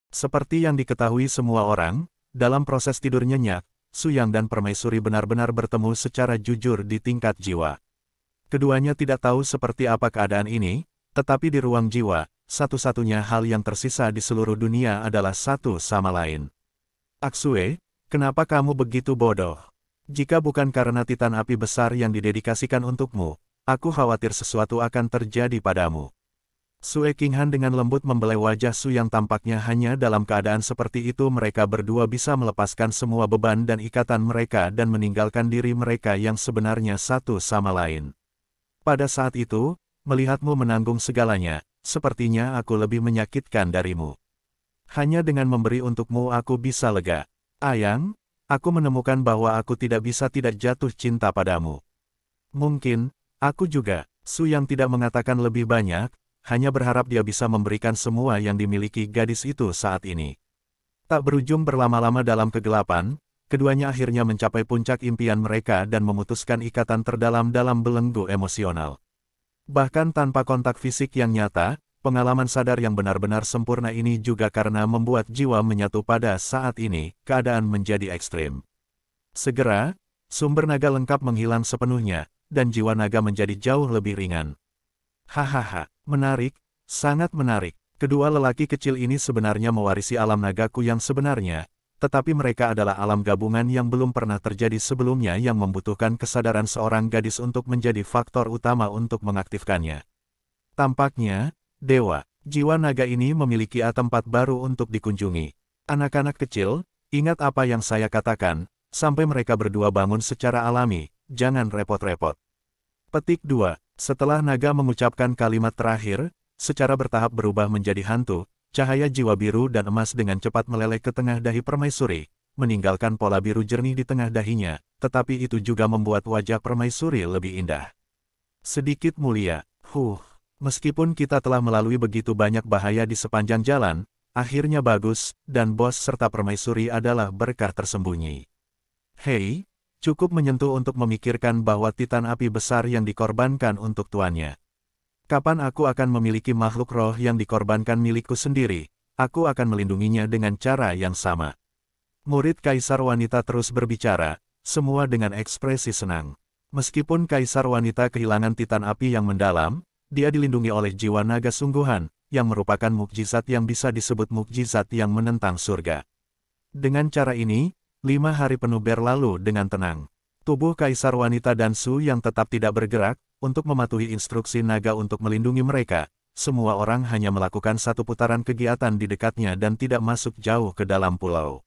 Seperti yang diketahui semua orang, dalam proses tidur nyenyak, Su Yang dan Permaisuri benar-benar bertemu secara jujur di tingkat jiwa. Keduanya tidak tahu seperti apa keadaan ini, tetapi di ruang jiwa, satu-satunya hal yang tersisa di seluruh dunia adalah satu sama lain. Aksue, kenapa kamu begitu bodoh? Jika bukan karena Titan api besar yang didedikasikan untukmu, aku khawatir sesuatu akan terjadi padamu. Sue Qinghan dengan lembut membelai wajah Su yang tampaknya hanya dalam keadaan seperti itu mereka berdua bisa melepaskan semua beban dan ikatan mereka dan meninggalkan diri mereka yang sebenarnya satu sama lain. Pada saat itu, melihatmu menanggung segalanya, sepertinya aku lebih menyakitkan darimu. Hanya dengan memberi untukmu aku bisa lega. Ayang, aku menemukan bahwa aku tidak bisa tidak jatuh cinta padamu. Mungkin, aku juga. Su yang tidak mengatakan lebih banyak, hanya berharap dia bisa memberikan semua yang dimiliki gadis itu saat ini. Tak berujung berlama-lama dalam kegelapan, keduanya akhirnya mencapai puncak impian mereka dan memutuskan ikatan terdalam dalam belenggu emosional. Bahkan tanpa kontak fisik yang nyata, pengalaman sadar yang benar-benar sempurna ini juga karena membuat jiwa menyatu pada saat ini, keadaan menjadi ekstrim. Segera, sumber naga lengkap menghilang sepenuhnya, dan jiwa naga menjadi jauh lebih ringan. Hahaha, menarik, sangat menarik. Kedua lelaki kecil ini sebenarnya mewarisi alam nagaku yang sebenarnya, tetapi mereka adalah alam gabungan yang belum pernah terjadi sebelumnya yang membutuhkan kesadaran seorang gadis untuk menjadi faktor utama untuk mengaktifkannya. Tampaknya, Dewa, jiwa naga ini memiliki tempat baru untuk dikunjungi. Anak-anak kecil, ingat apa yang saya katakan, sampai mereka berdua bangun secara alami, jangan repot-repot. Petik 2. Setelah naga mengucapkan kalimat terakhir, secara bertahap berubah menjadi hantu, cahaya jiwa biru dan emas dengan cepat meleleh ke tengah dahi Permaisuri, meninggalkan pola biru jernih di tengah dahinya, tetapi itu juga membuat wajah Permaisuri lebih indah. Sedikit mulia, meskipun kita telah melalui begitu banyak bahaya di sepanjang jalan, akhirnya bagus, dan bos serta Permaisuri adalah berkah tersembunyi. Hei, cukup menyentuh untuk memikirkan bahwa Titan api besar yang dikorbankan untuk tuannya. Kapan aku akan memiliki makhluk roh yang dikorbankan milikku sendiri, aku akan melindunginya dengan cara yang sama. Murid Kaisar Wanita terus berbicara, semua dengan ekspresi senang. Meskipun Kaisar Wanita kehilangan Titan api yang mendalam, dia dilindungi oleh jiwa naga sungguhan, yang merupakan mukjizat yang bisa disebut mukjizat yang menentang surga. Dengan cara ini, 5 hari penuh berlalu dengan tenang. Tubuh Kaisar Wanita dan Su yang tetap tidak bergerak, untuk mematuhi instruksi naga untuk melindungi mereka, semua orang hanya melakukan satu putaran kegiatan di dekatnya dan tidak masuk jauh ke dalam pulau.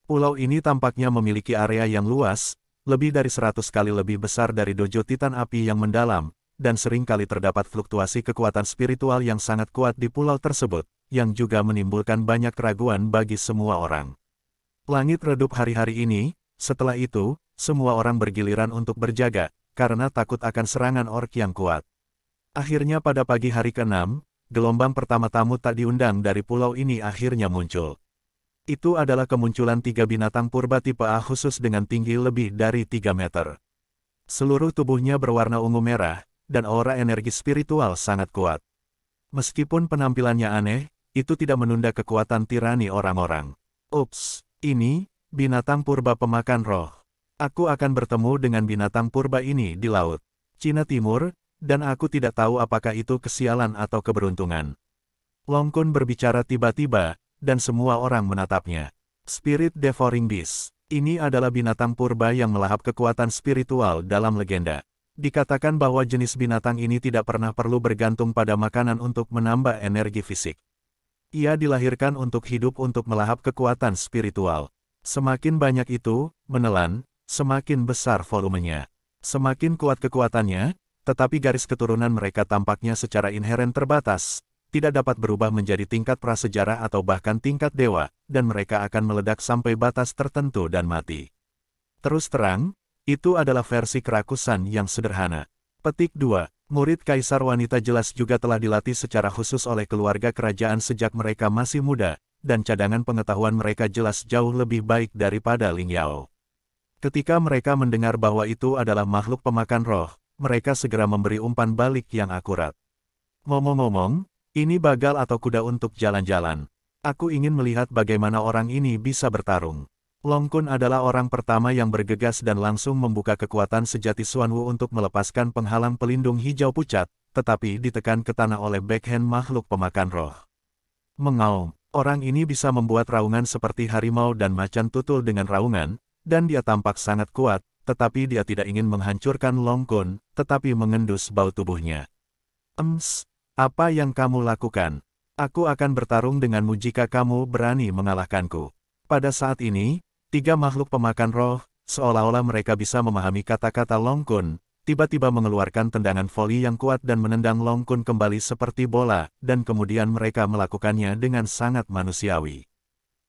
Pulau ini tampaknya memiliki area yang luas, lebih dari 100 kali lebih besar dari dojo Titan api yang mendalam, dan sering kali terdapat fluktuasi kekuatan spiritual yang sangat kuat di pulau tersebut, yang juga menimbulkan banyak keraguan bagi semua orang. Langit redup hari-hari ini, setelah itu, semua orang bergiliran untuk berjaga, karena takut akan serangan orc yang kuat. Akhirnya pada pagi hari ke-6, gelombang pertama tamu tak diundang dari pulau ini akhirnya muncul. Itu adalah kemunculan 3 binatang purba tipe A khusus dengan tinggi lebih dari 3 meter. Seluruh tubuhnya berwarna ungu merah, dan aura energi spiritual sangat kuat. Meskipun penampilannya aneh, itu tidak menunda kekuatan tirani orang-orang. Ups! Ini, binatang purba pemakan roh. Aku akan bertemu dengan binatang purba ini di laut Cina Timur, dan aku tidak tahu apakah itu kesialan atau keberuntungan. Long Kun berbicara tiba-tiba, dan semua orang menatapnya. Spirit Devouring Beast. Ini adalah binatang purba yang melahap kekuatan spiritual dalam legenda. Dikatakan bahwa jenis binatang ini tidak pernah perlu bergantung pada makanan untuk menambah energi fisik. Ia dilahirkan untuk hidup untuk melahap kekuatan spiritual. Semakin banyak itu, menelan, semakin besar volumenya. Semakin kuat kekuatannya, tetapi garis keturunan mereka tampaknya secara inheren terbatas, tidak dapat berubah menjadi tingkat prasejarah atau bahkan tingkat dewa, dan mereka akan meledak sampai batas tertentu dan mati. Terus terang, itu adalah versi kerakusan yang sederhana. Petik 2. Murid Kaisar Wanita jelas juga telah dilatih secara khusus oleh keluarga kerajaan sejak mereka masih muda, dan cadangan pengetahuan mereka jelas jauh lebih baik daripada Ling Yao. Ketika mereka mendengar bahwa itu adalah makhluk pemakan roh, mereka segera memberi umpan balik yang akurat. Ngomong-ngomong, ini bagal atau kuda untuk jalan-jalan. Aku ingin melihat bagaimana orang ini bisa bertarung. Long Kun adalah orang pertama yang bergegas dan langsung membuka kekuatan sejati Xuanwu untuk melepaskan penghalang pelindung hijau pucat, tetapi ditekan ke tanah oleh backhand makhluk pemakan roh. Mengaum, orang ini bisa membuat raungan seperti harimau dan macan tutul dengan raungan, dan dia tampak sangat kuat, tetapi dia tidak ingin menghancurkan Long Kun, tetapi mengendus bau tubuhnya. Apa yang kamu lakukan? Aku akan bertarung denganmu jika kamu berani mengalahkanku. Pada saat ini, tiga makhluk pemakan roh, seolah-olah mereka bisa memahami kata-kata Long Kun, tiba-tiba mengeluarkan tendangan voli yang kuat dan menendang Long Kun kembali seperti bola, dan kemudian mereka melakukannya dengan sangat manusiawi.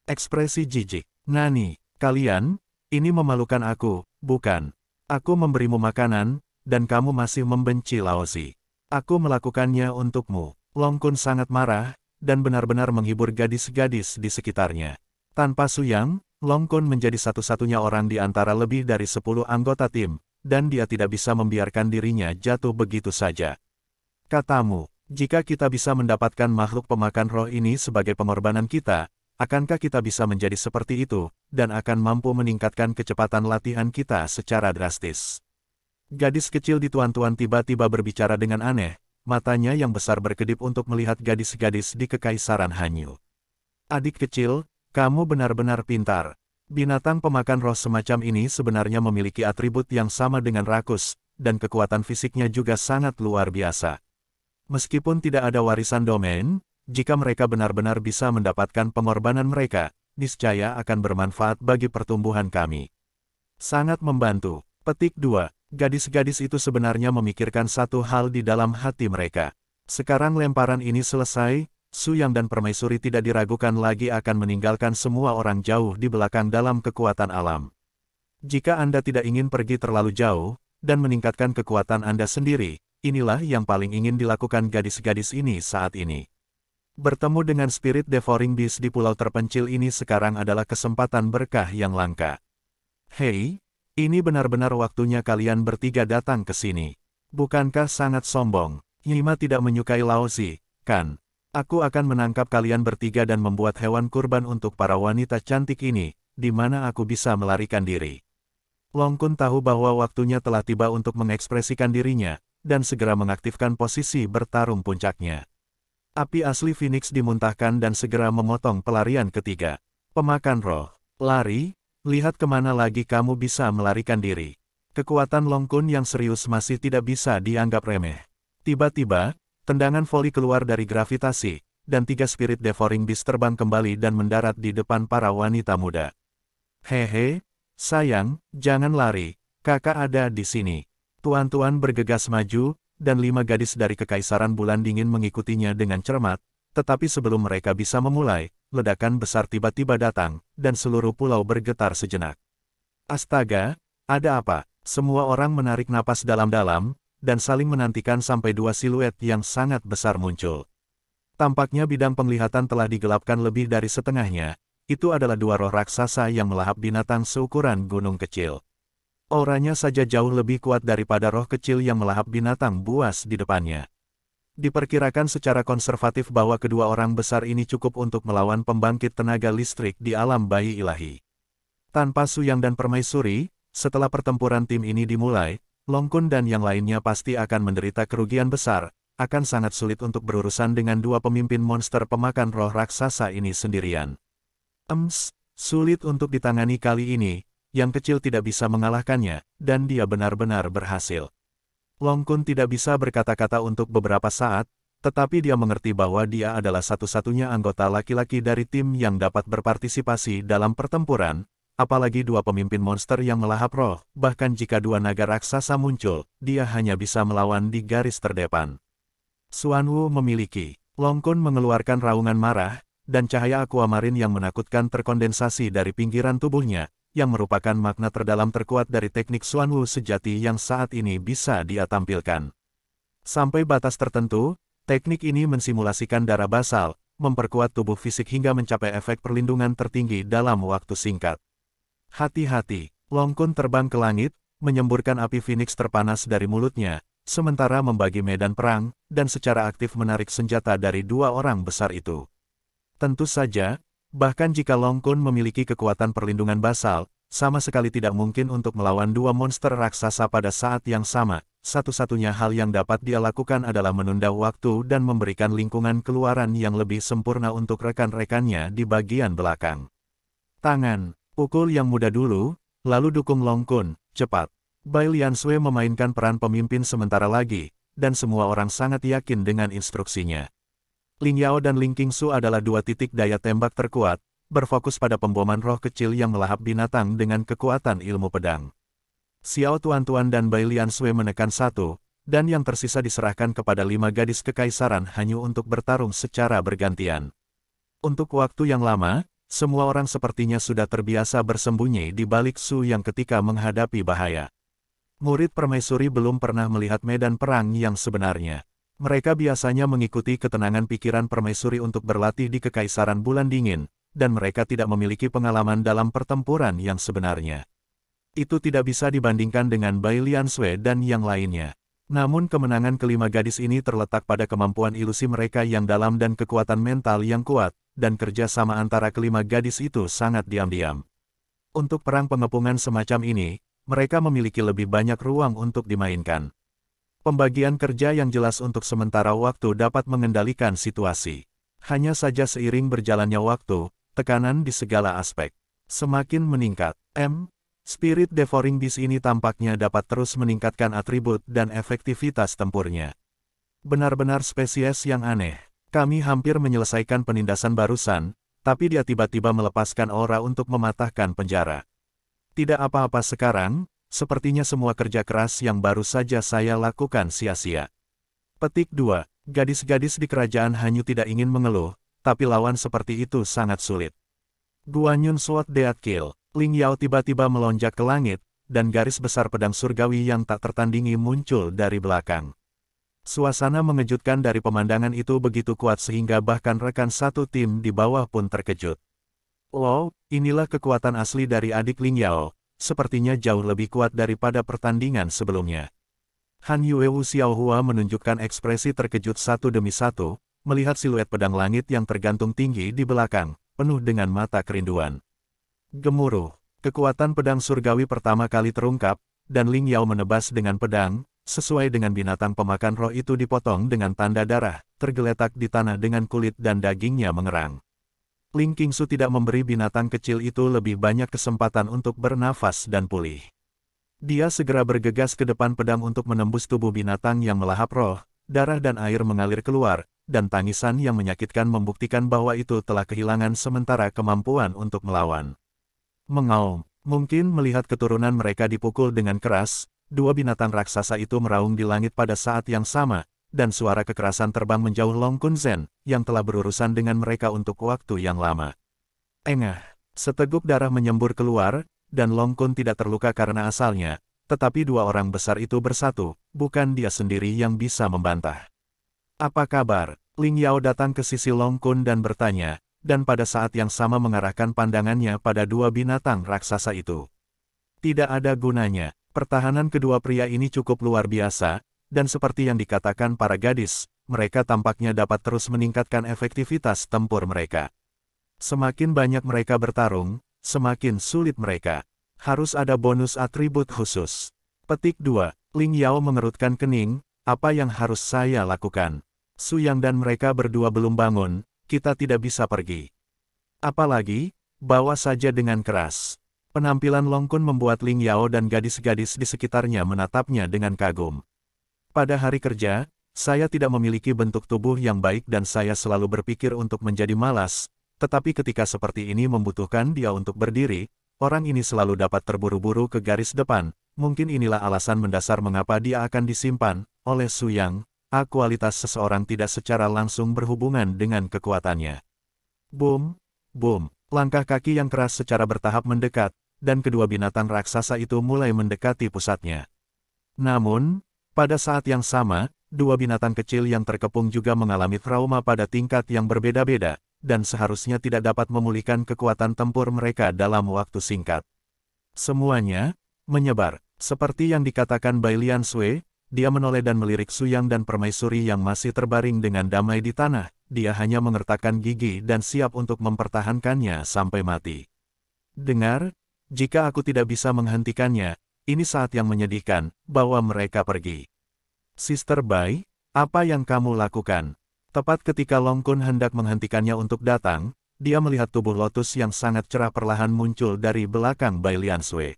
Ekspresi jijik. Nani, kalian? Ini memalukan aku, bukan? Aku memberimu makanan, dan kamu masih membenci Laozi. Aku melakukannya untukmu. Long Kun sangat marah, dan benar-benar menghibur gadis-gadis di sekitarnya. Tanpa Suyang, Long Kun menjadi satu-satunya orang di antara lebih dari 10 anggota tim, dan dia tidak bisa membiarkan dirinya jatuh begitu saja. Katamu, jika kita bisa mendapatkan makhluk pemakan roh ini sebagai pengorbanan kita, akankah kita bisa menjadi seperti itu, dan akan mampu meningkatkan kecepatan latihan kita secara drastis? Gadis kecil di Tuan-Tuan tiba-tiba berbicara dengan aneh, matanya yang besar berkedip untuk melihat gadis-gadis di Kekaisaran Hanyu. Adik kecil, kamu benar-benar pintar. Binatang pemakan roh semacam ini sebenarnya memiliki atribut yang sama dengan rakus, dan kekuatan fisiknya juga sangat luar biasa. Meskipun tidak ada warisan domain, jika mereka benar-benar bisa mendapatkan pengorbanan mereka, niscaya akan bermanfaat bagi pertumbuhan kami. Sangat membantu. Petik 2. Gadis-gadis itu sebenarnya memikirkan satu hal di dalam hati mereka. Sekarang lemparan ini selesai, Suyang dan Permaisuri tidak diragukan lagi akan meninggalkan semua orang jauh di belakang dalam kekuatan alam. Jika Anda tidak ingin pergi terlalu jauh, dan meningkatkan kekuatan Anda sendiri, inilah yang paling ingin dilakukan gadis-gadis ini saat ini. Bertemu dengan spirit Devouring Beast di pulau terpencil ini sekarang adalah kesempatan berkah yang langka. Hei, ini benar-benar waktunya kalian bertiga datang ke sini. Bukankah sangat sombong? Yima tidak menyukai Laozi, kan? Aku akan menangkap kalian bertiga dan membuat hewan kurban untuk para wanita cantik ini, di mana aku bisa melarikan diri. Long Kun tahu bahwa waktunya telah tiba untuk mengekspresikan dirinya, dan segera mengaktifkan posisi bertarung puncaknya. Api asli Phoenix dimuntahkan dan segera memotong pelarian ketiga. Pemakan roh, lari, lihat kemana lagi kamu bisa melarikan diri. Kekuatan Long Kun yang serius masih tidak bisa dianggap remeh. Tiba-tiba, tendangan voli keluar dari gravitasi, dan tiga spirit Devouring Beast terbang kembali dan mendarat di depan para wanita muda. Hehe, sayang, jangan lari, kakak ada di sini. Tuan-tuan bergegas maju, dan 5 gadis dari Kekaisaran Bulan Dingin mengikutinya dengan cermat, tetapi sebelum mereka bisa memulai, ledakan besar tiba-tiba datang, dan seluruh pulau bergetar sejenak. Astaga, ada apa? Semua orang menarik napas dalam-dalam, dan saling menantikan sampai dua siluet yang sangat besar muncul. Tampaknya bidang penglihatan telah digelapkan lebih dari setengahnya, itu adalah dua roh raksasa yang melahap binatang seukuran gunung kecil. Auranya saja jauh lebih kuat daripada roh kecil yang melahap binatang buas di depannya. Diperkirakan secara konservatif bahwa kedua orang besar ini cukup untuk melawan pembangkit tenaga listrik di alam bayi ilahi. Tanpa Suyang dan Permaisuri, setelah pertempuran tim ini dimulai, Long Kun dan yang lainnya pasti akan menderita kerugian besar, akan sangat sulit untuk berurusan dengan dua pemimpin monster pemakan roh raksasa ini sendirian. Sulit untuk ditangani kali ini, yang kecil tidak bisa mengalahkannya, dan dia benar-benar berhasil. Long Kun tidak bisa berkata-kata untuk beberapa saat, tetapi dia mengerti bahwa dia adalah satu-satunya anggota laki-laki dari tim yang dapat berpartisipasi dalam pertempuran, apalagi dua pemimpin monster yang melahap roh, bahkan jika dua naga raksasa muncul, dia hanya bisa melawan di garis terdepan. Xuanwu memiliki. Long Kun mengeluarkan raungan marah, dan cahaya aquamarin yang menakutkan terkondensasi dari pinggiran tubuhnya, yang merupakan makna terdalam terkuat dari teknik Xuanwu sejati yang saat ini bisa dia tampilkan. Sampai batas tertentu, teknik ini mensimulasikan darah basal, memperkuat tubuh fisik hingga mencapai efek perlindungan tertinggi dalam waktu singkat. Hati-hati, Long Kun terbang ke langit, menyemburkan api Phoenix terpanas dari mulutnya, sementara membagi medan perang, dan secara aktif menarik senjata dari dua orang besar itu. Tentu saja, bahkan jika Long Kun memiliki kekuatan perlindungan basal, sama sekali tidak mungkin untuk melawan dua monster raksasa pada saat yang sama. Satu-satunya hal yang dapat dia lakukan adalah menunda waktu dan memberikan lingkungan keluaran yang lebih sempurna untuk rekan-rekannya di bagian belakang. Tangan, pukul yang mudah dulu, lalu dukung Long Kun, cepat. Bai Liansui memainkan peran pemimpin sementara lagi, dan semua orang sangat yakin dengan instruksinya. Ling Yao dan Ling Qingsu adalah dua titik daya tembak terkuat, berfokus pada pemboman roh kecil yang melahap binatang dengan kekuatan ilmu pedang. Xiao Tuan-Tuan dan Bai Liansui menekan satu, dan yang tersisa diserahkan kepada 5 gadis kekaisaran hanya untuk bertarung secara bergantian. Untuk waktu yang lama, semua orang sepertinya sudah terbiasa bersembunyi di balik Su yang ketika menghadapi bahaya. Murid permaisuri belum pernah melihat medan perang yang sebenarnya. Mereka biasanya mengikuti ketenangan pikiran permaisuri untuk berlatih di Kekaisaran Bulan Dingin, dan mereka tidak memiliki pengalaman dalam pertempuran yang sebenarnya. Itu tidak bisa dibandingkan dengan Bai Liansui dan yang lainnya. Namun kemenangan kelima gadis ini terletak pada kemampuan ilusi mereka yang dalam dan kekuatan mental yang kuat, dan kerja sama antara kelima gadis itu sangat diam-diam. Untuk perang pengepungan semacam ini, mereka memiliki lebih banyak ruang untuk dimainkan. Pembagian kerja yang jelas untuk sementara waktu dapat mengendalikan situasi. Hanya saja seiring berjalannya waktu, tekanan di segala aspek semakin meningkat. Spirit Devouring Beast ini tampaknya dapat terus meningkatkan atribut dan efektivitas tempurnya. Benar-benar spesies yang aneh. Kami hampir menyelesaikan penindasan barusan, tapi dia tiba-tiba melepaskan aura untuk mematahkan penjara. Tidak apa-apa sekarang. Sepertinya semua kerja keras yang baru saja saya lakukan sia-sia. Petik 2. Gadis-gadis di kerajaan Hanyu tidak ingin mengeluh, tapi lawan seperti itu sangat sulit. Guanyun Sword Death Kill. Ling Yao tiba-tiba melonjak ke langit, dan garis besar pedang surgawi yang tak tertandingi muncul dari belakang. Suasana mengejutkan dari pemandangan itu begitu kuat sehingga bahkan rekan satu tim di bawah pun terkejut. Wow, inilah kekuatan asli dari adik Ling Yao. Sepertinya jauh lebih kuat daripada pertandingan sebelumnya. Han Yue Wu Xiaohua menunjukkan ekspresi terkejut satu demi satu, melihat siluet pedang langit yang tergantung tinggi di belakang, penuh dengan mata kerinduan. Gemuruh, kekuatan pedang surgawi pertama kali terungkap, dan Ling Yao menebas dengan pedang, sesuai dengan binatang pemakan roh itu dipotong dengan tanda darah, tergeletak di tanah dengan kulit dan dagingnya mengerang. Ling Qingsu tidak memberi binatang kecil itu lebih banyak kesempatan untuk bernafas dan pulih. Dia segera bergegas ke depan pedang untuk menembus tubuh binatang yang melahap roh, darah dan air mengalir keluar, dan tangisan yang menyakitkan membuktikan bahwa itu telah kehilangan sementara kemampuan untuk melawan. Mengaum, mungkin melihat keturunan mereka dipukul dengan keras, dua binatang raksasa itu meraung di langit pada saat yang sama, dan suara kekerasan terbang menjauh Long Kun Zhen, yang telah berurusan dengan mereka untuk waktu yang lama. Engah, seteguk darah menyembur keluar, dan Long Kun tidak terluka karena asalnya, tetapi dua orang besar itu bersatu, bukan dia sendiri yang bisa membantah. Apa kabar? Ling Yao datang ke sisi Long Kun dan bertanya, dan pada saat yang sama mengarahkan pandangannya pada dua binatang raksasa itu. Tidak ada gunanya, pertahanan kedua pria ini cukup luar biasa, dan seperti yang dikatakan para gadis, mereka tampaknya dapat terus meningkatkan efektivitas tempur mereka. Semakin banyak mereka bertarung, semakin sulit mereka. Harus ada bonus atribut khusus. Petik 2. Ling Yao mengerutkan kening, apa yang harus saya lakukan? Su Yang dan mereka berdua belum bangun, kita tidak bisa pergi. Apalagi, bawa saja dengan keras. Penampilan Long Kun membuat Ling Yao dan gadis-gadis di sekitarnya menatapnya dengan kagum. Pada hari kerja, saya tidak memiliki bentuk tubuh yang baik dan saya selalu berpikir untuk menjadi malas, tetapi ketika seperti ini membutuhkan dia untuk berdiri, orang ini selalu dapat terburu-buru ke garis depan. Mungkin inilah alasan mendasar mengapa dia akan disimpan oleh Su Yang. Kualitas seseorang tidak secara langsung berhubungan dengan kekuatannya. Boom, boom, langkah kaki yang keras secara bertahap mendekat, dan kedua binatang raksasa itu mulai mendekati pusatnya. Namun, pada saat yang sama, dua binatang kecil yang terkepung juga mengalami trauma pada tingkat yang berbeda-beda, dan seharusnya tidak dapat memulihkan kekuatan tempur mereka dalam waktu singkat. Semuanya menyebar, seperti yang dikatakan Bai Liansui, dia menoleh dan melirik Su Yang dan permaisuri yang masih terbaring dengan damai di tanah, dia hanya mengertakkan gigi dan siap untuk mempertahankannya sampai mati. Dengar, jika aku tidak bisa menghentikannya, ini saat yang menyedihkan, bawa mereka pergi. Sister Bai, apa yang kamu lakukan? Tepat ketika Long Kun hendak menghentikannya untuk datang, dia melihat tubuh lotus yang sangat cerah perlahan muncul dari belakang Bai Liansui.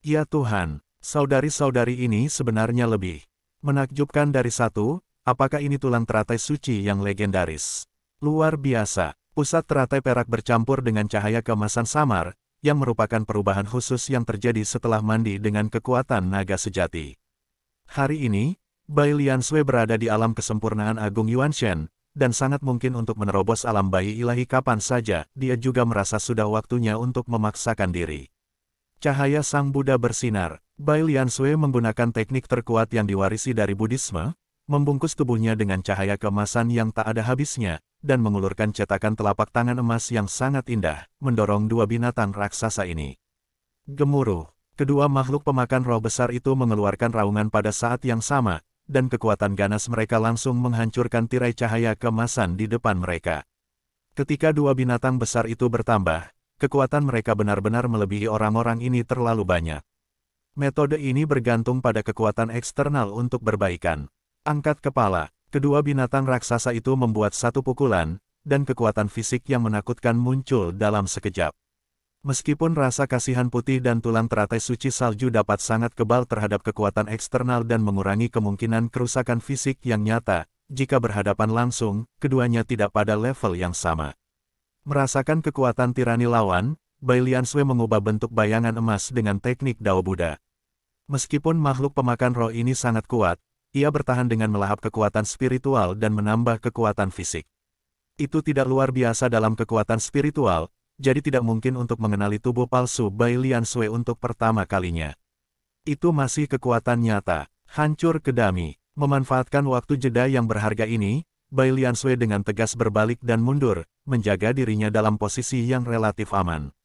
Ya Tuhan, saudari-saudari ini sebenarnya lebih menakjubkan dari satu. Apakah ini tulang teratai suci yang legendaris? Luar biasa, pusat teratai perak bercampur dengan cahaya keemasan samar, yang merupakan perubahan khusus yang terjadi setelah mandi dengan kekuatan naga sejati. Hari ini, Bai Liansui berada di alam kesempurnaan Agung Yuanshen, dan sangat mungkin untuk menerobos alam bayi ilahi kapan saja. Dia juga merasa sudah waktunya untuk memaksakan diri. Cahaya Sang Buddha bersinar. Bai Liansui menggunakan teknik terkuat yang diwarisi dari Buddhisme, membungkus tubuhnya dengan cahaya keemasan yang tak ada habisnya, dan mengulurkan cetakan telapak tangan emas yang sangat indah, mendorong dua binatang raksasa ini. Gemuruh. Kedua makhluk pemakan roh besar itu mengeluarkan raungan pada saat yang sama, dan kekuatan ganas mereka langsung menghancurkan tirai cahaya keemasan di depan mereka. Ketika dua binatang besar itu bertambah, kekuatan mereka benar-benar melebihi orang-orang ini terlalu banyak. Metode ini bergantung pada kekuatan eksternal untuk berbaikan. Angkat kepala, kedua binatang raksasa itu membuat satu pukulan, dan kekuatan fisik yang menakutkan muncul dalam sekejap. Meskipun rasa kasihan putih dan tulang teratai suci salju dapat sangat kebal terhadap kekuatan eksternal dan mengurangi kemungkinan kerusakan fisik yang nyata, jika berhadapan langsung, keduanya tidak pada level yang sama. Merasakan kekuatan tirani lawan, Bai Liansui mengubah bentuk bayangan emas dengan teknik Dao Buddha. Meskipun makhluk pemakan roh ini sangat kuat, ia bertahan dengan melahap kekuatan spiritual dan menambah kekuatan fisik. Itu tidak luar biasa dalam kekuatan spiritual, jadi tidak mungkin untuk mengenali tubuh palsu Bai Liansui untuk pertama kalinya. Itu masih kekuatan nyata, hancur ke dami. Memanfaatkan waktu jeda yang berharga ini, Bai Liansui dengan tegas berbalik dan mundur, menjaga dirinya dalam posisi yang relatif aman.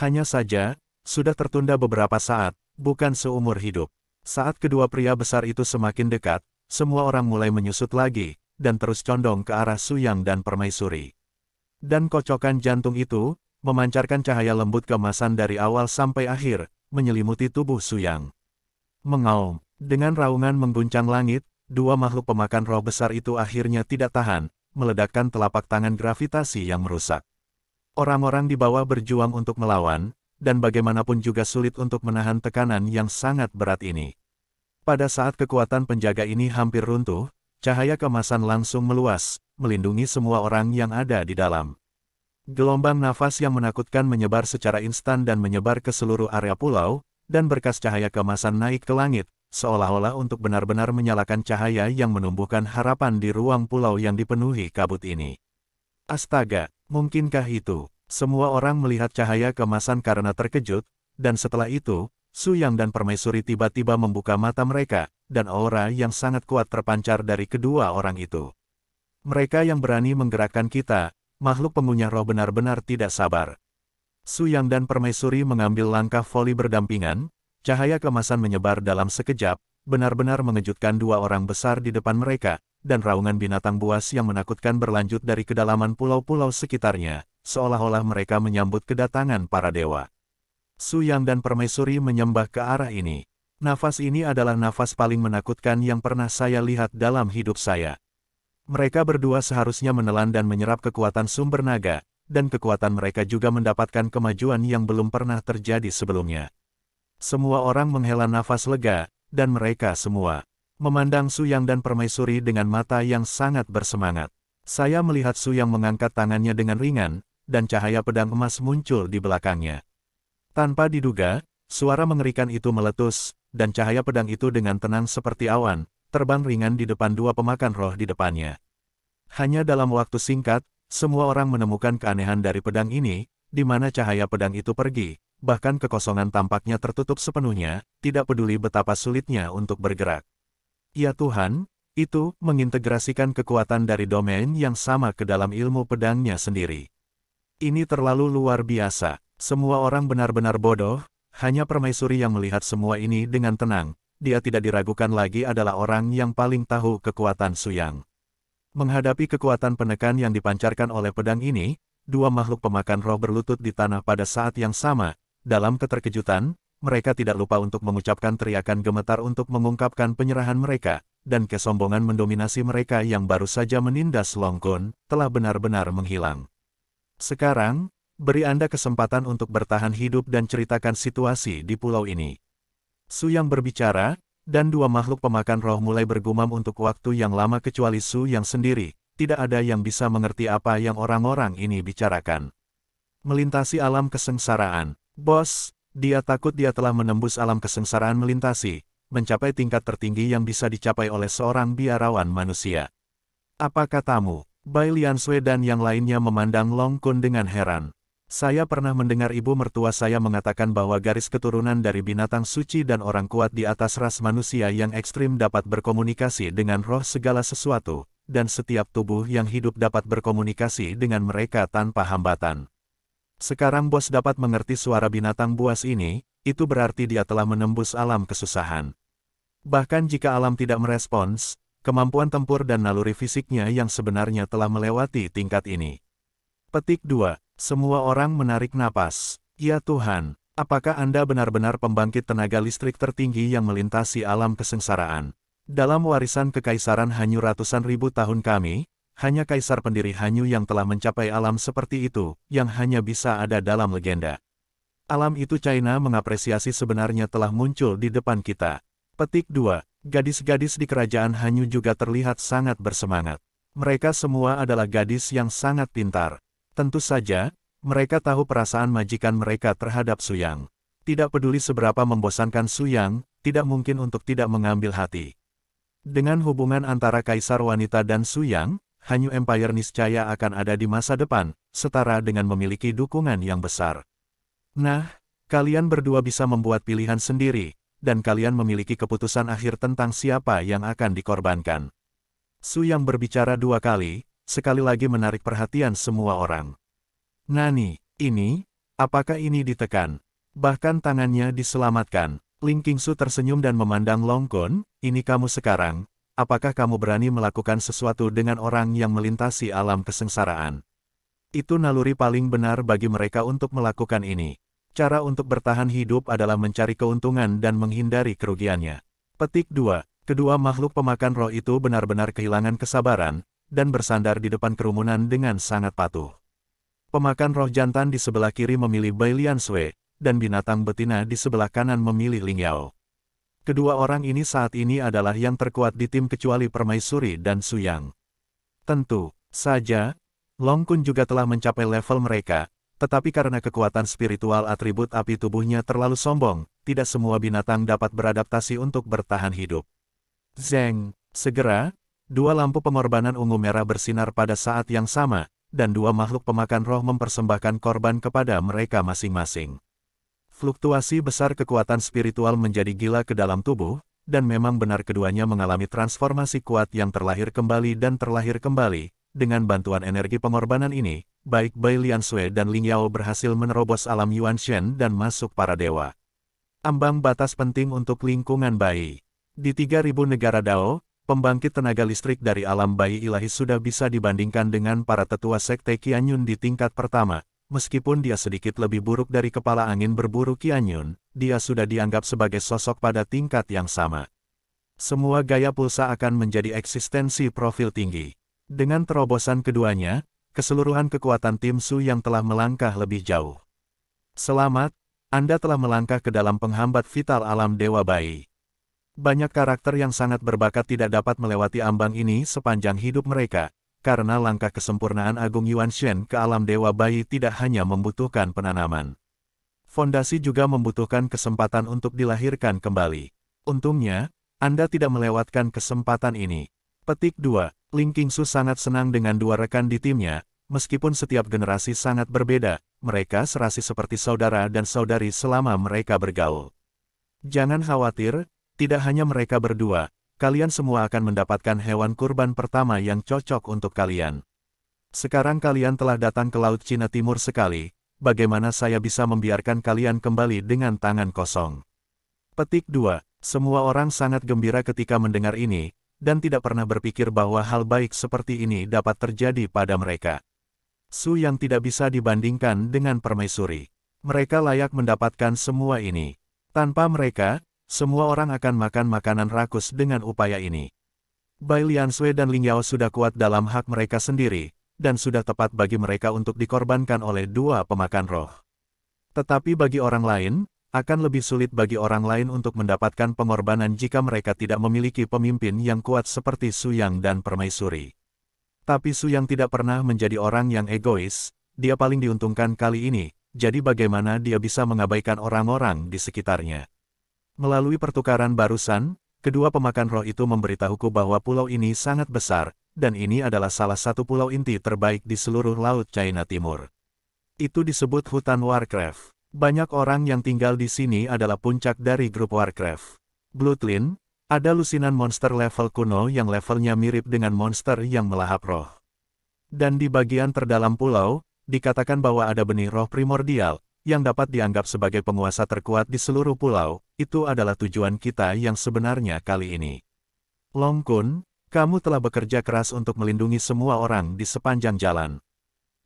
Hanya saja, sudah tertunda beberapa saat, bukan seumur hidup. Saat kedua pria besar itu semakin dekat, semua orang mulai menyusut lagi, dan terus condong ke arah Suyang dan Permaisuri. Dan kocokan jantung itu, memancarkan cahaya lembut keemasan dari awal sampai akhir, menyelimuti tubuh Suyang. Mengaum, dengan raungan mengguncang langit, dua makhluk pemakan roh besar itu akhirnya tidak tahan, meledakkan telapak tangan gravitasi yang merusak. Orang-orang di bawah berjuang untuk melawan, dan bagaimanapun juga sulit untuk menahan tekanan yang sangat berat ini. Pada saat kekuatan penjaga ini hampir runtuh, cahaya keemasan langsung meluas, melindungi semua orang yang ada di dalam. Gelombang nafas yang menakutkan menyebar secara instan dan menyebar ke seluruh area pulau, dan berkas cahaya keemasan naik ke langit, seolah-olah untuk benar-benar menyalakan cahaya yang menumbuhkan harapan di ruang pulau yang dipenuhi kabut ini. Astaga, mungkinkah itu? Semua orang melihat cahaya keemasan karena terkejut, dan setelah itu, Suyang dan Permaisuri tiba-tiba membuka mata mereka, dan aura yang sangat kuat terpancar dari kedua orang itu. Mereka yang berani menggerakkan kita, makhluk pengunyah roh benar-benar tidak sabar. Suyang dan Permaisuri mengambil langkah voli berdampingan, cahaya keemasan menyebar dalam sekejap, benar-benar mengejutkan dua orang besar di depan mereka, dan raungan binatang buas yang menakutkan berlanjut dari kedalaman pulau-pulau sekitarnya, seolah-olah mereka menyambut kedatangan para dewa. Suyang dan Permaisuri menyembah ke arah ini. Nafas ini adalah nafas paling menakutkan yang pernah saya lihat dalam hidup saya. Mereka berdua seharusnya menelan dan menyerap kekuatan sumber naga, dan kekuatan mereka juga mendapatkan kemajuan yang belum pernah terjadi sebelumnya. Semua orang menghela nafas lega, dan mereka semua memandang Suyang dan Permaisuri dengan mata yang sangat bersemangat. Saya melihat Suyang mengangkat tangannya dengan ringan, dan cahaya pedang emas muncul di belakangnya. Tanpa diduga, suara mengerikan itu meletus, dan cahaya pedang itu dengan tenang seperti awan, terbang ringan di depan dua pemakan roh di depannya. Hanya dalam waktu singkat, semua orang menemukan keanehan dari pedang ini, di mana cahaya pedang itu pergi, bahkan kekosongan tampaknya tertutup sepenuhnya, tidak peduli betapa sulitnya untuk bergerak. Ya Tuhan, itu mengintegrasikan kekuatan dari domain yang sama ke dalam ilmu pedangnya sendiri. Ini terlalu luar biasa. Semua orang benar-benar bodoh, hanya Permaisuri yang melihat semua ini dengan tenang. Dia tidak diragukan lagi adalah orang yang paling tahu kekuatan Suyang. Menghadapi kekuatan penekan yang dipancarkan oleh pedang ini, dua makhluk pemakan roh berlutut di tanah pada saat yang sama. Dalam keterkejutan, mereka tidak lupa untuk mengucapkan teriakan gemetar untuk mengungkapkan penyerahan mereka, dan kesombongan mendominasi mereka yang baru saja menindas Long Kun, telah benar-benar menghilang. Sekarang, beri Anda kesempatan untuk bertahan hidup dan ceritakan situasi di pulau ini. Su yang berbicara, dan dua makhluk pemakan roh mulai bergumam untuk waktu yang lama kecuali Su yang sendiri. Tidak ada yang bisa mengerti apa yang orang-orang ini bicarakan. Melintasi alam kesengsaraan. Bos, dia takut dia telah menembus alam kesengsaraan melintasi, mencapai tingkat tertinggi yang bisa dicapai oleh seorang biarawan manusia. Apa katamu? Bai Liansui dan yang lainnya memandang Long Kun dengan heran. Saya pernah mendengar ibu mertua saya mengatakan bahwa garis keturunan dari binatang suci dan orang kuat di atas ras manusia yang ekstrim dapat berkomunikasi dengan roh segala sesuatu, dan setiap tubuh yang hidup dapat berkomunikasi dengan mereka tanpa hambatan. Sekarang bos dapat mengerti suara binatang buas ini, itu berarti dia telah menembus alam kesusahan. Bahkan jika alam tidak merespons, kemampuan tempur dan naluri fisiknya yang sebenarnya telah melewati tingkat ini. Petik 2. Semua orang menarik napas. Ya Tuhan, apakah Anda benar-benar pembangkit tenaga listrik tertinggi yang melintasi alam kesengsaraan? Dalam warisan kekaisaran Hanyu ratusan ribu tahun kami, hanya kaisar pendiri Hanyu yang telah mencapai alam seperti itu, yang hanya bisa ada dalam legenda. Alam itu China mengapresiasi sebenarnya telah muncul di depan kita. Petik 2. Gadis-gadis di kerajaan Hanyu juga terlihat sangat bersemangat. Mereka semua adalah gadis yang sangat pintar. Tentu saja, mereka tahu perasaan majikan mereka terhadap Suyang. Tidak peduli seberapa membosankan Suyang, tidak mungkin untuk tidak mengambil hati. Dengan hubungan antara kaisar wanita dan Suyang, Hanyu Empire niscaya akan ada di masa depan, setara dengan memiliki dukungan yang besar. Nah, kalian berdua bisa membuat pilihan sendiri, dan kalian memiliki keputusan akhir tentang siapa yang akan dikorbankan. Suyang berbicara dua kali, sekali lagi menarik perhatian semua orang. Nani, ini, apakah ini ditekan? Bahkan tangannya diselamatkan. Ling Qingsu tersenyum dan memandang Long Kun, ini kamu sekarang, apakah kamu berani melakukan sesuatu dengan orang yang melintasi alam kesengsaraan? Itu naluri paling benar bagi mereka untuk melakukan ini. Cara untuk bertahan hidup adalah mencari keuntungan dan menghindari kerugiannya. Petik 2. Kedua makhluk pemakan roh itu benar-benar kehilangan kesabaran, dan bersandar di depan kerumunan dengan sangat patuh. Pemakan roh jantan di sebelah kiri memilih Bai Liansui, dan binatang betina di sebelah kanan memilih Ling Yao. Kedua orang ini saat ini adalah yang terkuat di tim kecuali Permaisuri dan Suyang. Tentu saja, Long Kun juga telah mencapai level mereka, tetapi karena kekuatan spiritual atribut api tubuhnya terlalu sombong, tidak semua binatang dapat beradaptasi untuk bertahan hidup. Zeng, segera, dua lampu pengorbanan ungu merah bersinar pada saat yang sama, dan dua makhluk pemakan roh mempersembahkan korban kepada mereka masing-masing. Fluktuasi besar kekuatan spiritual menjadi gila ke dalam tubuh, dan memang benar keduanya mengalami transformasi kuat yang terlahir kembali dan terlahir kembali. Dengan bantuan energi pengorbanan ini, baik Bai Liansui dan Ling Yao berhasil menerobos alam Yuan Shen dan masuk para dewa. Ambang batas penting untuk lingkungan bayi. Di 3000 negara Dao, pembangkit tenaga listrik dari alam bayi ilahi sudah bisa dibandingkan dengan para tetua sekte Qianyun di tingkat pertama. Meskipun dia sedikit lebih buruk dari kepala angin berburu Qianyun, dia sudah dianggap sebagai sosok pada tingkat yang sama. Semua gaya pulsa akan menjadi eksistensi profil tinggi. Dengan terobosan keduanya, keseluruhan kekuatan tim Su yang telah melangkah lebih jauh. Selamat, Anda telah melangkah ke dalam penghambat vital alam Dewa Bayi. Banyak karakter yang sangat berbakat tidak dapat melewati ambang ini sepanjang hidup mereka, karena langkah kesempurnaan Agung Yuan Shen ke alam Dewa Bayi tidak hanya membutuhkan penanaman. Fondasi juga membutuhkan kesempatan untuk dilahirkan kembali. Untungnya, Anda tidak melewatkan kesempatan ini. Petik 2. Ling Qingsu sangat senang dengan dua rekan di timnya, meskipun setiap generasi sangat berbeda, mereka serasi seperti saudara dan saudari selama mereka bergaul. Jangan khawatir, tidak hanya mereka berdua, kalian semua akan mendapatkan hewan kurban pertama yang cocok untuk kalian. Sekarang kalian telah datang ke Laut Cina Timur sekali, bagaimana saya bisa membiarkan kalian kembali dengan tangan kosong? Petik 2. Semua orang sangat gembira ketika mendengar ini, dan tidak pernah berpikir bahwa hal baik seperti ini dapat terjadi pada mereka. Su yang tidak bisa dibandingkan dengan permaisuri. Mereka layak mendapatkan semua ini. Tanpa mereka, semua orang akan makan makanan rakus dengan upaya ini. Bai Liansui dan Ling Yao sudah kuat dalam hak mereka sendiri, dan sudah tepat bagi mereka untuk dikorbankan oleh dua pemakan roh. Tetapi bagi orang lain, akan lebih sulit bagi orang lain untuk mendapatkan pengorbanan jika mereka tidak memiliki pemimpin yang kuat seperti Su Yang dan permaisuri. Tapi Su Yang tidak pernah menjadi orang yang egois, dia paling diuntungkan kali ini, jadi bagaimana dia bisa mengabaikan orang-orang di sekitarnya. Melalui pertukaran barusan, kedua pemakan roh itu memberitahuku bahwa pulau ini sangat besar, dan ini adalah salah satu pulau inti terbaik di seluruh Laut China Timur. Itu disebut hutan Warcraft. Banyak orang yang tinggal di sini adalah puncak dari grup Warcraft. Bloodline, ada lusinan monster level kuno yang levelnya mirip dengan monster yang melahap roh. Dan di bagian terdalam pulau, dikatakan bahwa ada benih roh primordial, yang dapat dianggap sebagai penguasa terkuat di seluruh pulau. Itu adalah tujuan kita yang sebenarnya kali ini. Long Kun, kamu telah bekerja keras untuk melindungi semua orang di sepanjang jalan.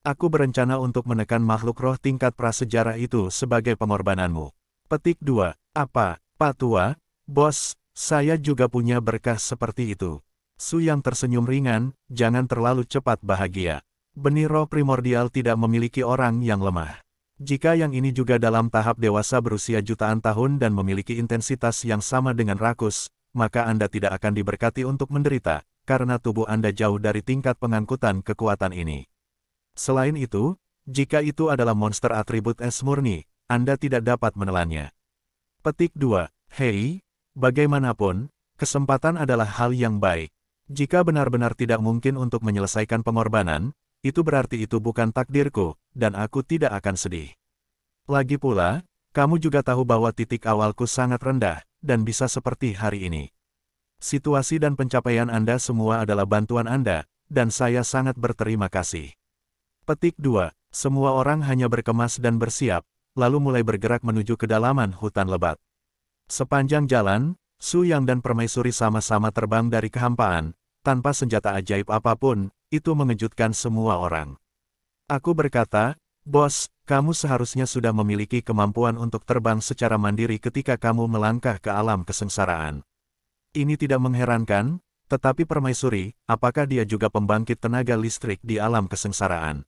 Aku berencana untuk menekan makhluk roh tingkat prasejarah itu sebagai pengorbananmu. Petik 2. Apa, Pak Tua? Bos, saya juga punya berkah seperti itu. Su yang tersenyum ringan, jangan terlalu cepat bahagia. Benih roh primordial tidak memiliki orang yang lemah. Jika yang ini juga dalam tahap dewasa berusia jutaan tahun dan memiliki intensitas yang sama dengan rakus, maka Anda tidak akan diberkati untuk menderita, karena tubuh Anda jauh dari tingkat pengangkutan kekuatan ini. Selain itu, jika itu adalah monster atribut es murni, Anda tidak dapat menelannya. Petik 2. Hei, bagaimanapun, kesempatan adalah hal yang baik. Jika benar-benar tidak mungkin untuk menyelesaikan pengorbanan, itu berarti itu bukan takdirku, dan aku tidak akan sedih. Lagi pula, kamu juga tahu bahwa titik awalku sangat rendah, dan bisa seperti hari ini. Situasi dan pencapaian Anda semua adalah bantuan Anda, dan saya sangat berterima kasih. Petik 2. Semua orang hanya berkemas dan bersiap, lalu mulai bergerak menuju kedalaman hutan lebat. Sepanjang jalan, Su Yang dan permaisuri sama-sama terbang dari kehampaan, tanpa senjata ajaib apapun, itu mengejutkan semua orang. Aku berkata, Bos, kamu seharusnya sudah memiliki kemampuan untuk terbang secara mandiri ketika kamu melangkah ke alam kesengsaraan. Ini tidak mengherankan, tetapi permaisuri, apakah dia juga pembangkit tenaga listrik di alam kesengsaraan?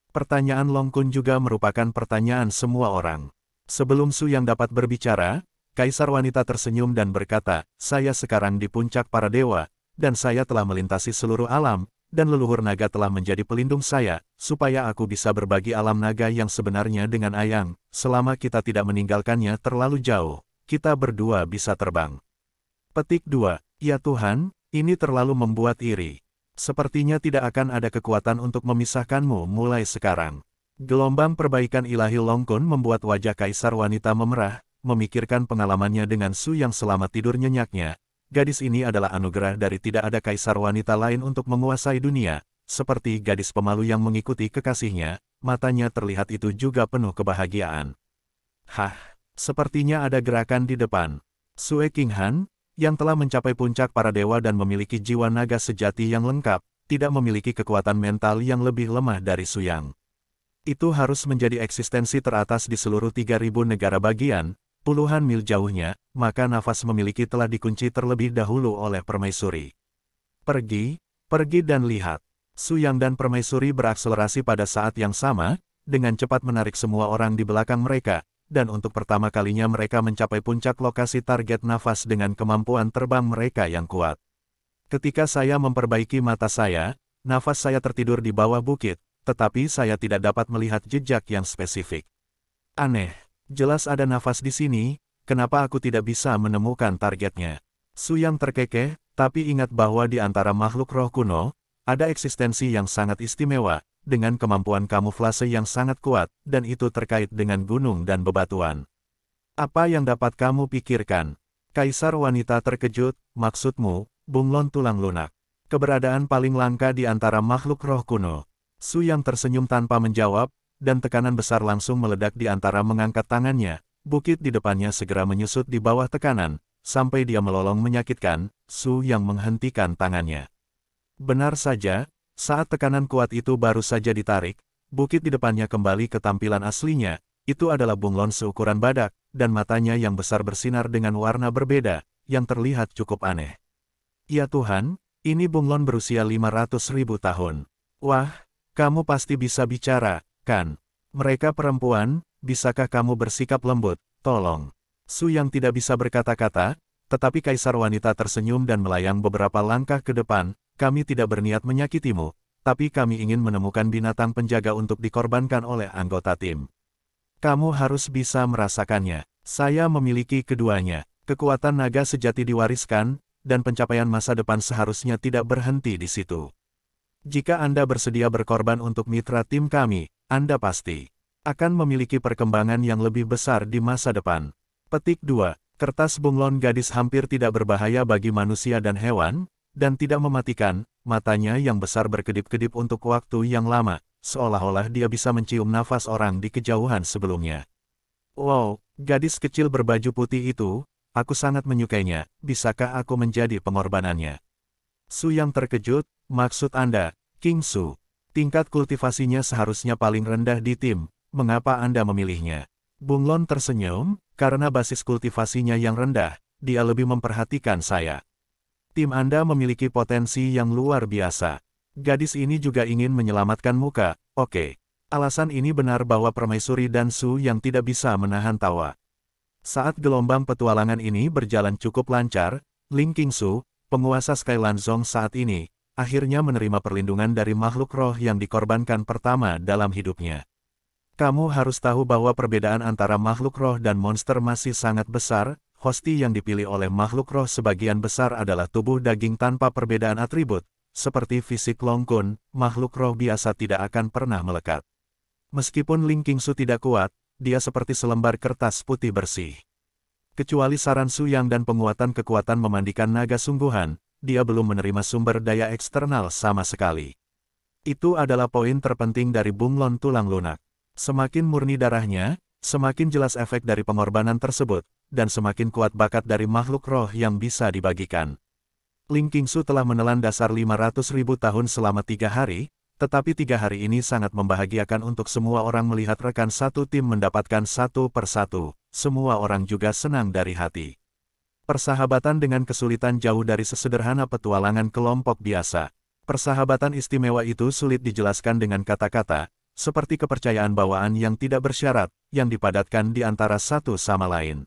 Pertanyaan Long Kun juga merupakan pertanyaan semua orang. Sebelum Su Yang dapat berbicara, Kaisar Wanita tersenyum dan berkata, saya sekarang di puncak para dewa, dan saya telah melintasi seluruh alam, dan leluhur naga telah menjadi pelindung saya, supaya aku bisa berbagi alam naga yang sebenarnya dengan Ayang. Selama kita tidak meninggalkannya terlalu jauh, kita berdua bisa terbang. Petik 2. Ya Tuhan, ini terlalu membuat iri. Sepertinya tidak akan ada kekuatan untuk memisahkanmu mulai sekarang. Gelombang perbaikan ilahi Long Kun membuat wajah Kaisar Wanita memerah, memikirkan pengalamannya dengan Su Yang selama tidur nyenyaknya. Gadis ini adalah anugerah dari tidak ada Kaisar Wanita lain untuk menguasai dunia. Seperti gadis pemalu yang mengikuti kekasihnya, matanya terlihat itu juga penuh kebahagiaan. Hah, sepertinya ada gerakan di depan. Sue King Han, yang telah mencapai puncak para dewa dan memiliki jiwa naga sejati yang lengkap, tidak memiliki kekuatan mental yang lebih lemah dari Su Yang. Itu harus menjadi eksistensi teratas di seluruh 3.000 negara bagian, puluhan mil jauhnya, maka nafas memiliki telah dikunci terlebih dahulu oleh permaisuri. Pergi dan lihat. Su Yang dan permaisuri berakselerasi pada saat yang sama, dengan cepat menarik semua orang di belakang mereka, dan untuk pertama kalinya mereka mencapai puncak lokasi target nafas dengan kemampuan terbang mereka yang kuat. Ketika saya memperbaiki mata saya, nafas saya tertidur di bawah bukit, tetapi saya tidak dapat melihat jejak yang spesifik. Aneh, jelas ada nafas di sini, kenapa aku tidak bisa menemukan targetnya? Su Yang terkekeh, tapi ingat bahwa di antara makhluk roh kuno, ada eksistensi yang sangat istimewa, dengan kemampuan kamuflase yang sangat kuat, dan itu terkait dengan gunung dan bebatuan. Apa yang dapat kamu pikirkan? Kaisar Wanita terkejut, maksudmu, bunglon tulang lunak. Keberadaan paling langka di antara makhluk roh kuno. Su Yang tersenyum tanpa menjawab, dan tekanan besar langsung meledak di antara mengangkat tangannya. Bukit di depannya segera menyusut di bawah tekanan, sampai dia melolong menyakitkan, Su yang menghentikan tangannya. Benar saja, saat tekanan kuat itu baru saja ditarik, bukit di depannya kembali ke tampilan aslinya, itu adalah bunglon seukuran badak, dan matanya yang besar bersinar dengan warna berbeda, yang terlihat cukup aneh. Ya Tuhan, ini bunglon berusia 500.000 tahun. Wah, kamu pasti bisa bicara, kan? Mereka perempuan, bisakah kamu bersikap lembut, tolong. Su yang tidak bisa berkata-kata, tetapi kaisar wanita tersenyum dan melayang beberapa langkah ke depan, kami tidak berniat menyakitimu, tapi kami ingin menemukan binatang penjaga untuk dikorbankan oleh anggota tim. Kamu harus bisa merasakannya. Saya memiliki keduanya. Kekuatan naga sejati diwariskan, dan pencapaian masa depan seharusnya tidak berhenti di situ. Jika Anda bersedia berkorban untuk mitra tim kami, Anda pasti akan memiliki perkembangan yang lebih besar di masa depan. Petik 2. Kertas bunglon gadis hampir tidak berbahaya bagi manusia dan hewan, dan tidak mematikan, matanya yang besar berkedip-kedip untuk waktu yang lama, seolah-olah dia bisa mencium nafas orang di kejauhan sebelumnya. Wow, gadis kecil berbaju putih itu, aku sangat menyukainya, bisakah aku menjadi pengorbanannya? Su yang terkejut, maksud Anda, King Su. Tingkat kultivasinya seharusnya paling rendah di tim, mengapa Anda memilihnya? Bunglon tersenyum, karena basis kultivasinya yang rendah, dia lebih memperhatikan saya. Tim Anda memiliki potensi yang luar biasa. Gadis ini juga ingin menyelamatkan muka, oke. Alasan ini benar bahwa Permaisuri dan Su yang tidak bisa menahan tawa. Saat gelombang petualangan ini berjalan cukup lancar, Ling Qingsu, penguasa Skyland Zone saat ini, akhirnya menerima perlindungan dari makhluk roh yang dikorbankan pertama dalam hidupnya. Kamu harus tahu bahwa perbedaan antara makhluk roh dan monster masih sangat besar. Hosti yang dipilih oleh makhluk roh sebagian besar adalah tubuh daging tanpa perbedaan atribut. Seperti fisik Long Kun, makhluk roh biasa tidak akan pernah melekat. Meskipun Ling Qingsu tidak kuat, dia seperti selembar kertas putih bersih. Kecuali saran Su Yang dan penguatan kekuatan memandikan naga sungguhan, dia belum menerima sumber daya eksternal sama sekali. Itu adalah poin terpenting dari bunglon tulang lunak. Semakin murni darahnya, semakin jelas efek dari pengorbanan tersebut, dan semakin kuat bakat dari makhluk roh yang bisa dibagikan. Ling Qingsu telah menelan dasar 500.000 tahun selama 3 hari, tetapi 3 hari ini sangat membahagiakan untuk semua orang melihat rekan satu tim mendapatkan satu persatu. Semua orang juga senang dari hati. Persahabatan dengan kesulitan jauh dari sesederhana petualangan kelompok biasa. Persahabatan istimewa itu sulit dijelaskan dengan kata-kata, seperti kepercayaan bawaan yang tidak bersyarat, yang dipadatkan di antara satu sama lain.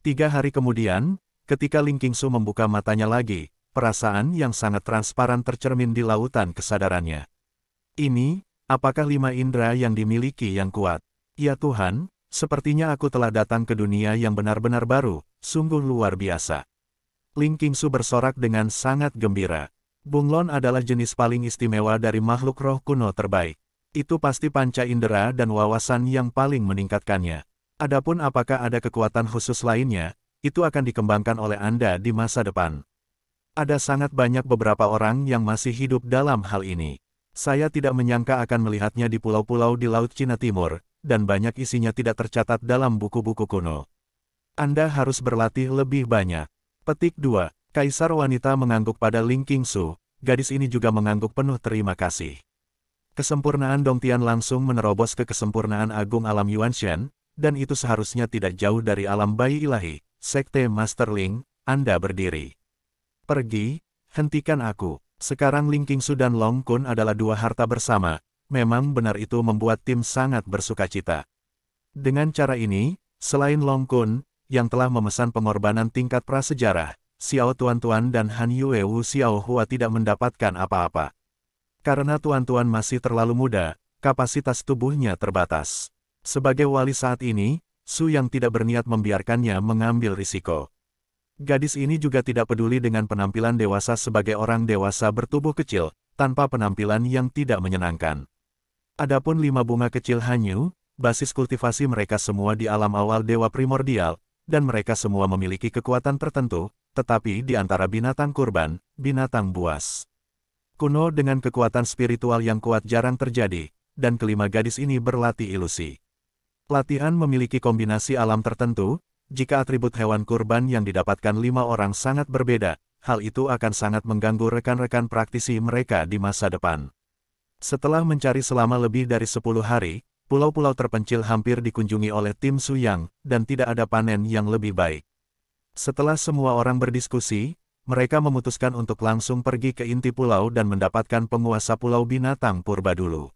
3 hari kemudian, ketika Ling Qingsu membuka matanya lagi, perasaan yang sangat transparan tercermin di lautan kesadarannya. Ini, apakah 5 indera yang dimiliki yang kuat? Ya Tuhan, sepertinya aku telah datang ke dunia yang benar-benar baru, sungguh luar biasa. Ling Qingsu bersorak dengan sangat gembira. Bunglon adalah jenis paling istimewa dari makhluk roh kuno terbaik. Itu pasti panca indera dan wawasan yang paling meningkatkannya. Adapun apakah ada kekuatan khusus lainnya, itu akan dikembangkan oleh Anda di masa depan. Ada sangat banyak beberapa orang yang masih hidup dalam hal ini. Saya tidak menyangka akan melihatnya di pulau-pulau di Laut Cina Timur, dan banyak isinya tidak tercatat dalam buku-buku kuno. Anda harus berlatih lebih banyak. Petik 2. Kaisar wanita mengangguk pada Ling Qingsu, gadis ini juga mengangguk penuh terima kasih. Kesempurnaan Dongtian langsung menerobos ke kesempurnaan agung alam Yuanshan, dan itu seharusnya tidak jauh dari alam bayi ilahi. Sekte Master Ling, Anda berdiri. Pergi, hentikan aku. Sekarang Ling Qingsu dan Long Kun adalah 2 harta bersama. Memang benar itu membuat tim sangat bersukacita. Dengan cara ini, selain Long Kun, yang telah memesan pengorbanan tingkat prasejarah, Xiao Tuan-Tuan dan Han Yue Wu Xiao Hua tidak mendapatkan apa-apa. Karena Tuan-Tuan masih terlalu muda, kapasitas tubuhnya terbatas. Sebagai wali saat ini, Su yang tidak berniat membiarkannya mengambil risiko. Gadis ini juga tidak peduli dengan penampilan dewasa sebagai orang dewasa bertubuh kecil, tanpa penampilan yang tidak menyenangkan. Adapun 5 bunga kecil Hanyu, basis kultivasi mereka semua di alam awal dewa primordial, dan mereka semua memiliki kekuatan tertentu, tetapi di antara binatang kurban, binatang buas kuno dengan kekuatan spiritual yang kuat jarang terjadi, dan kelima gadis ini berlatih ilusi. Latihan memiliki kombinasi alam tertentu, jika atribut hewan kurban yang didapatkan 5 orang sangat berbeda, hal itu akan sangat mengganggu rekan-rekan praktisi mereka di masa depan. Setelah mencari selama lebih dari 10 hari, pulau-pulau terpencil hampir dikunjungi oleh tim Su Yang, dan tidak ada panen yang lebih baik. Setelah semua orang berdiskusi, mereka memutuskan untuk langsung pergi ke inti pulau dan mendapatkan penguasa pulau binatang purba dulu.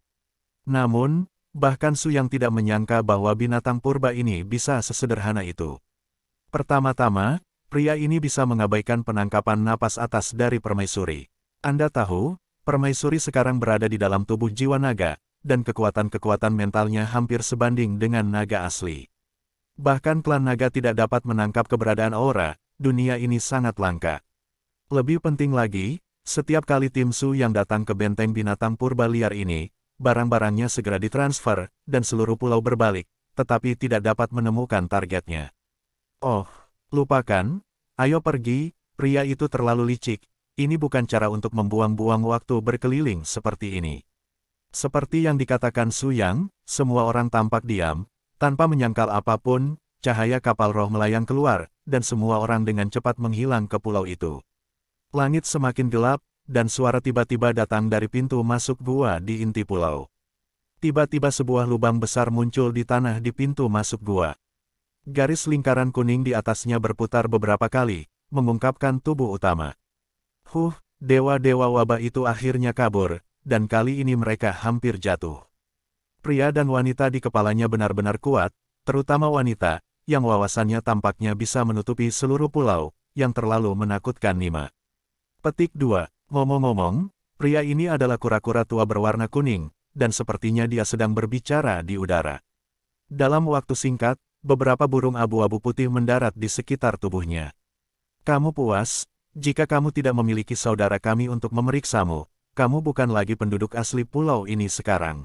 Namun, bahkan Su Yang tidak menyangka bahwa binatang purba ini bisa sesederhana itu. Pertama-tama, pria ini bisa mengabaikan penangkapan napas atas dari permaisuri. Anda tahu, permaisuri sekarang berada di dalam tubuh jiwa naga, dan kekuatan-kekuatan mentalnya hampir sebanding dengan naga asli. Bahkan klan naga tidak dapat menangkap keberadaan aura, dunia ini sangat langka. Lebih penting lagi, setiap kali tim Su yang datang ke benteng binatang purba liar ini, barang-barangnya segera ditransfer, dan seluruh pulau berbalik, tetapi tidak dapat menemukan targetnya. Oh, lupakan, ayo pergi, pria itu terlalu licik, ini bukan cara untuk membuang-buang waktu berkeliling seperti ini. Seperti yang dikatakan Su Yang, semua orang tampak diam, tanpa menyangkal apapun, cahaya kapal roh melayang keluar, dan semua orang dengan cepat menghilang ke pulau itu. Langit semakin gelap, dan suara tiba-tiba datang dari pintu masuk gua di inti pulau. Tiba-tiba sebuah lubang besar muncul di tanah di pintu masuk gua. Garis lingkaran kuning di atasnya berputar beberapa kali, mengungkapkan tubuh utama. Dewa-dewa wabah itu akhirnya kabur, dan kali ini mereka hampir jatuh. Pria dan wanita di kepalanya benar-benar kuat, terutama wanita, yang wawasannya tampaknya bisa menutupi seluruh pulau, yang terlalu menakutkan Nima. Petik 2. Ngomong-ngomong, pria ini adalah kura-kura tua berwarna kuning, dan sepertinya dia sedang berbicara di udara. Dalam waktu singkat, beberapa burung abu-abu putih mendarat di sekitar tubuhnya. Kamu puas? Jika kamu tidak memiliki saudara kami untuk memeriksamu, kamu bukan lagi penduduk asli pulau ini sekarang.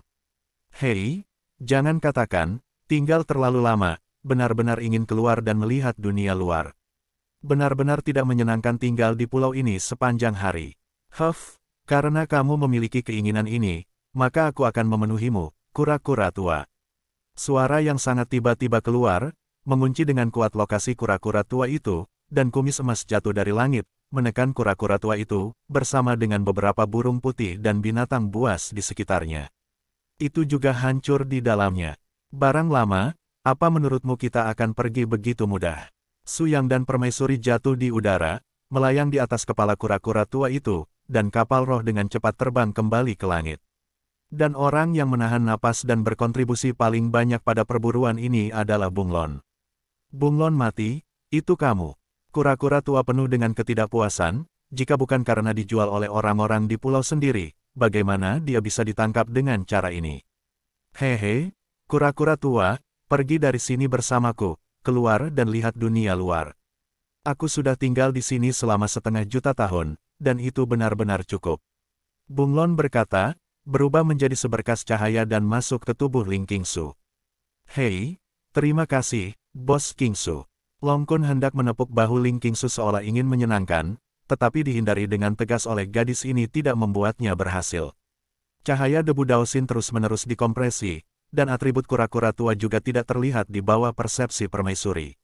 Hei, jangan katakan, tinggal terlalu lama, benar-benar ingin keluar dan melihat dunia luar. Benar-benar tidak menyenangkan tinggal di pulau ini sepanjang hari. Karena kamu memiliki keinginan ini, maka aku akan memenuhimu, kura-kura tua. Suara yang sangat tiba-tiba keluar, mengunci dengan kuat lokasi kura-kura tua itu, dan kumis emas jatuh dari langit, menekan kura-kura tua itu, bersama dengan beberapa burung putih dan binatang buas di sekitarnya. Itu juga hancur di dalamnya. Barang lama, apa menurutmu kita akan pergi begitu mudah? Su Yang dan permaisuri jatuh di udara, melayang di atas kepala kura-kura tua itu, dan kapal roh dengan cepat terbang kembali ke langit. Dan orang yang menahan napas dan berkontribusi paling banyak pada perburuan ini adalah Bunglon. Bunglon mati, itu kamu. Kura-kura tua penuh dengan ketidakpuasan, jika bukan karena dijual oleh orang-orang di pulau sendiri, bagaimana dia bisa ditangkap dengan cara ini? Hehe, kura-kura tua, pergi dari sini bersamaku, keluar dan lihat dunia luar. Aku sudah tinggal di sini selama 1,5 juta tahun, dan itu benar-benar cukup. Bunglon berkata, berubah menjadi seberkas cahaya dan masuk ke tubuh Ling Qingsu. Hei, terima kasih, Bos Qingsu. Long Kun hendak menepuk bahu Ling Qingsu seolah ingin menyenangkan, tetapi dihindari dengan tegas oleh gadis ini tidak membuatnya berhasil. Cahaya debu Daosin terus-menerus dikompresi, dan atribut kura-kura tua juga tidak terlihat di bawah persepsi permaisuri.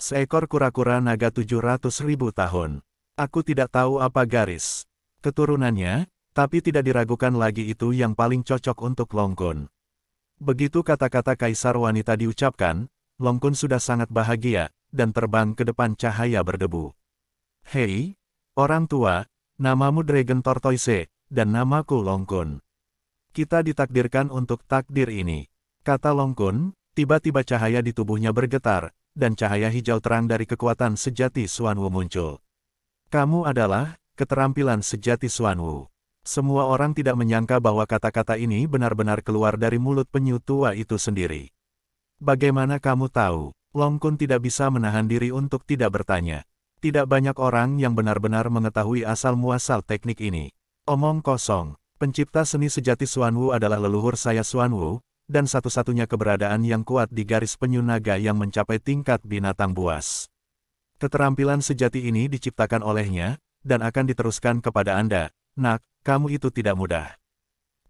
Seekor kura-kura naga 700.000 tahun. Aku tidak tahu apa garis keturunannya, tapi tidak diragukan lagi itu yang paling cocok untuk Long Kun. Begitu kata-kata kaisar wanita diucapkan, Long Kun sudah sangat bahagia, dan terbang ke depan cahaya berdebu. Hei, orang tua, namamu Dragon Tortoise, dan namaku Long Kun. Kita ditakdirkan untuk takdir ini. Kata Long Kun, tiba-tiba cahaya di tubuhnya bergetar, dan cahaya hijau terang dari kekuatan sejati Xuanwu muncul. Kamu adalah keterampilan sejati Xuanwu. Semua orang tidak menyangka bahwa kata-kata ini benar-benar keluar dari mulut penyu tua itu sendiri. Bagaimana kamu tahu? Long Kun tidak bisa menahan diri untuk tidak bertanya. Tidak banyak orang yang benar-benar mengetahui asal-muasal teknik ini. Omong kosong, pencipta seni sejati Xuanwu adalah leluhur saya Xuanwu, dan satu-satunya keberadaan yang kuat di garis penyu naga yang mencapai tingkat binatang buas. Keterampilan sejati ini diciptakan olehnya, dan akan diteruskan kepada Anda. Nak, kamu itu tidak mudah.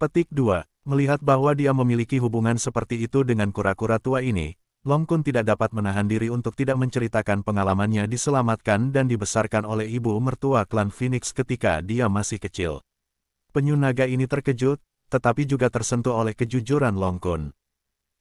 Petik 2. Melihat bahwa dia memiliki hubungan seperti itu dengan kura-kura tua ini, Long Kun tidak dapat menahan diri untuk tidak menceritakan pengalamannya diselamatkan dan dibesarkan oleh ibu mertua klan Phoenix ketika dia masih kecil. Penyu naga ini terkejut, tetapi juga tersentuh oleh kejujuran Long Kun.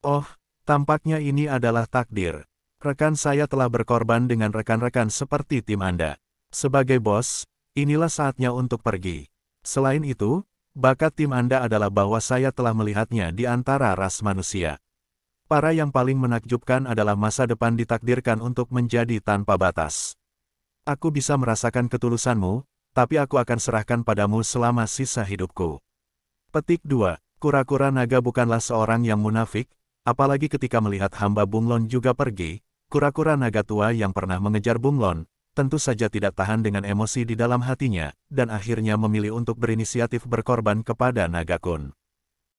Oh, tampaknya ini adalah takdir. Rekan saya telah berkorban dengan rekan-rekan seperti tim Anda. Sebagai bos, inilah saatnya untuk pergi. Selain itu, bakat tim Anda adalah bahwa saya telah melihatnya di antara ras manusia. Para yang paling menakjubkan adalah masa depan ditakdirkan untuk menjadi tanpa batas. Aku bisa merasakan ketulusanmu, tapi aku akan serahkan padamu selama sisa hidupku. Petik 2. Kura-kura naga bukanlah seorang yang munafik, apalagi ketika melihat hamba Bunglon juga pergi. Kura-kura naga tua yang pernah mengejar Bunglon, tentu saja tidak tahan dengan emosi di dalam hatinya, dan akhirnya memilih untuk berinisiatif berkorban kepada Naga Kun.